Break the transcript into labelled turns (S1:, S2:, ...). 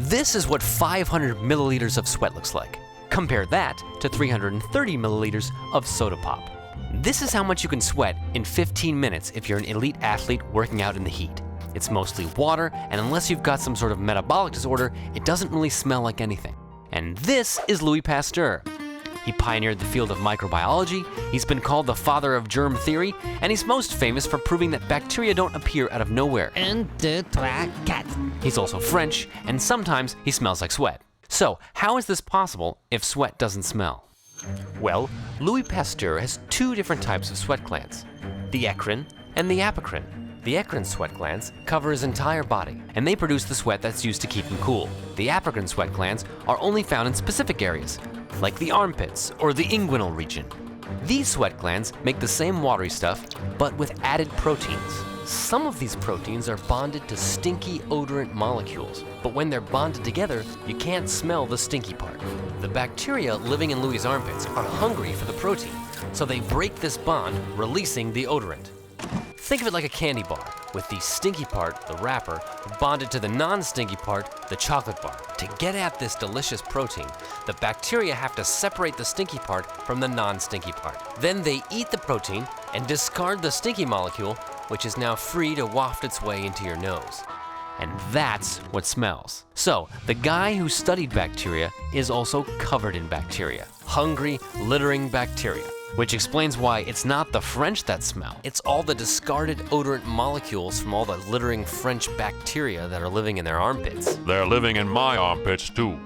S1: This is what 500 milliliters of sweat looks like. Compare that to 330 milliliters of soda pop. This is how much you can sweat in 15 minutes if you're an elite athlete working out in the heat. It's mostly water, and unless you've got some sort of metabolic disorder, it doesn't really smell like anything. And this is Louie Pasteur. He pioneered the field of microbiology, he's been called the father of germ theory, and he's most famous for proving that bacteria don't appear out of nowhere.
S2: 1, 2, 3, 4.
S1: He's also French, and sometimes he smells like sweat. So, how is this possible if sweat doesn't smell? Well, Louie Pasteur has two different types of sweat glands, the eccrine and the apocrine. The eccrine sweat glands cover his entire body, and they produce the sweat that's used to keep him cool. The apocrine sweat glands are only found in specific areas, like the armpits or the inguinal region. These sweat glands make the same watery stuff, but with added proteins. Some of these proteins are bonded to stinky odorant molecules, but when they're bonded together, you can't smell the stinky part. The bacteria living in Louie's armpits are hungry for the protein, so they break this bond, releasing the odorant. Think of it like a candy bar, with the stinky part, the wrapper, bonded to the non-stinky part, the chocolate bar. To get at this delicious protein, the bacteria have to separate the stinky part from the non-stinky part. Then they eat the protein and discard the stinky molecule, which is now free to waft its way into your nose. And that's what smells. So, the guy who studied bacteria is also covered in bacteria. Hungry, littering bacteria. Which explains why it's not the French that smell. It's all the discarded odorant molecules from all the littering French bacteria that are living in their armpits.
S3: They're living in my armpits too.